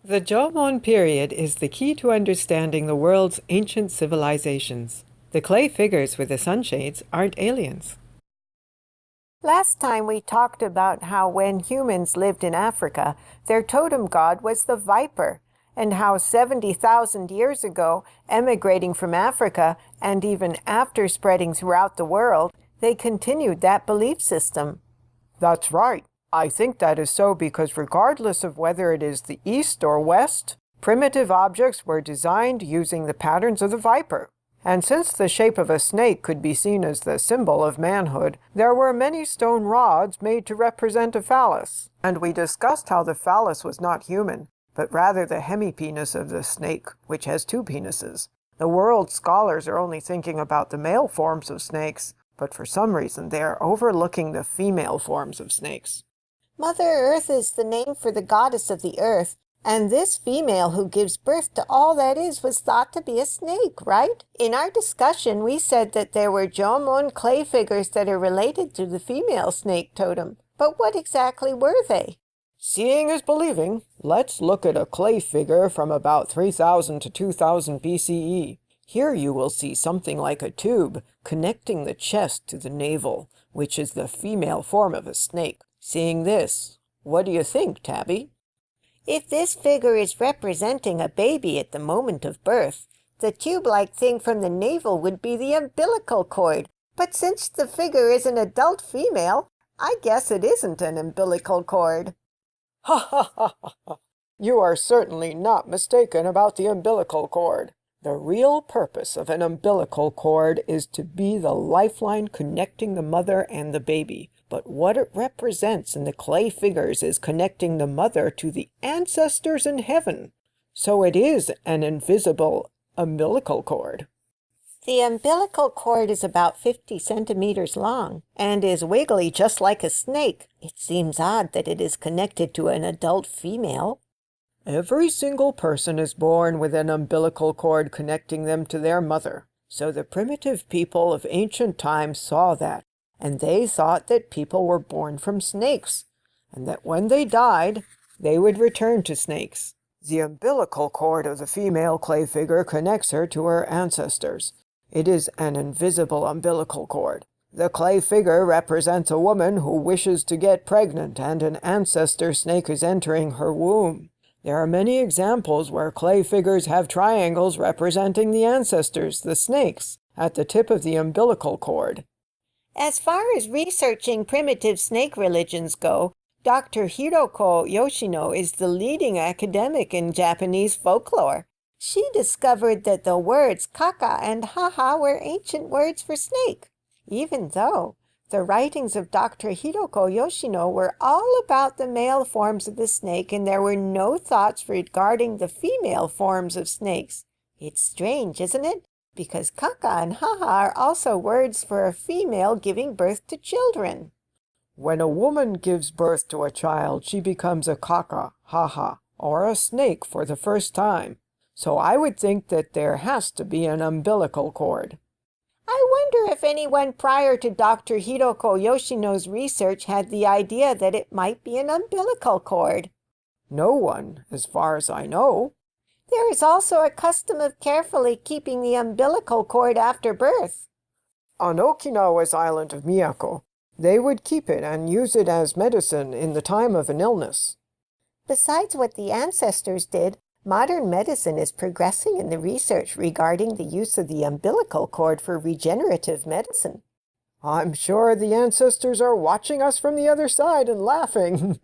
The Jomon period is the key to understanding the world's ancient civilizations. The clay figures with the sunshades aren't aliens. Last time we talked about how when humans lived in Africa, their totem god was the viper, and how 70,000 years ago, emigrating from Africa, and even after spreading throughout the world, they continued that belief system. That's right. I think that is so because regardless of whether it is the East or West, primitive objects were designed using the patterns of the viper. And since the shape of a snake could be seen as the symbol of manhood, there were many stone rods made to represent a phallus. And we discussed how the phallus was not human, but rather the hemipenis of the snake, which has two penises. The world's scholars are only thinking about the male forms of snakes, but for some reason they are overlooking the female forms of snakes. Mother Earth is the name for the goddess of the earth, and this female who gives birth to all that is was thought to be a snake, right? In our discussion, we said that there were Jomon clay figures that are related to the female snake totem. But what exactly were they? Seeing is believing. Let's look at a clay figure from about 3000 to 2000 BCE. Here you will see something like a tube connecting the chest to the navel, which is the female form of a snake. Seeing this, what do you think, Tabby? If this figure is representing a baby at the moment of birth, the tube-like thing from the navel would be the umbilical cord. But since the figure is an adult female, I guess it isn't an umbilical cord. Ha ha ha ha! You are certainly not mistaken about the umbilical cord. The real purpose of an umbilical cord is to be the lifeline connecting the mother and the baby. But what it represents in the clay figures is connecting the mother to the ancestors in heaven. So it is an invisible umbilical cord. The umbilical cord is about 50 centimeters long and is wiggly just like a snake. It seems odd that it is connected to an adult female. Every single person is born with an umbilical cord connecting them to their mother. So the primitive people of ancient times saw that, and they thought that people were born from snakes, and that when they died, they would return to snakes. The umbilical cord of the female clay figure connects her to her ancestors. It is an invisible umbilical cord. The clay figure represents a woman who wishes to get pregnant, and an ancestor snake is entering her womb. There are many examples where clay figures have triangles representing the ancestors, the snakes, at the tip of the umbilical cord. As far as researching primitive snake religions go, Dr. Hiroko Yoshino is the leading academic in Japanese folklore. She discovered that the words kaka and haha were ancient words for snake, even though the writings of Dr. Hiroko Yoshino were all about the male forms of the snake, and there were no thoughts regarding the female forms of snakes. It's strange, isn't it? Because kaka and haha are also words for a female giving birth to children. When a woman gives birth to a child, she becomes a kaka, haha, or a snake for the first time. So I would think that there has to be an umbilical cord. I wonder if anyone prior to Dr. Hiroko Yoshino's research had the idea that it might be an umbilical cord. No one, as far as I know. There is also a custom of carefully keeping the umbilical cord after birth. On Okinawa's island of Miyako, they would keep it and use it as medicine in the time of an illness. Besides what the ancestors did, modern medicine is progressing in the research regarding the use of the umbilical cord for regenerative medicine. I'm sure the ancestors are watching us from the other side and laughing.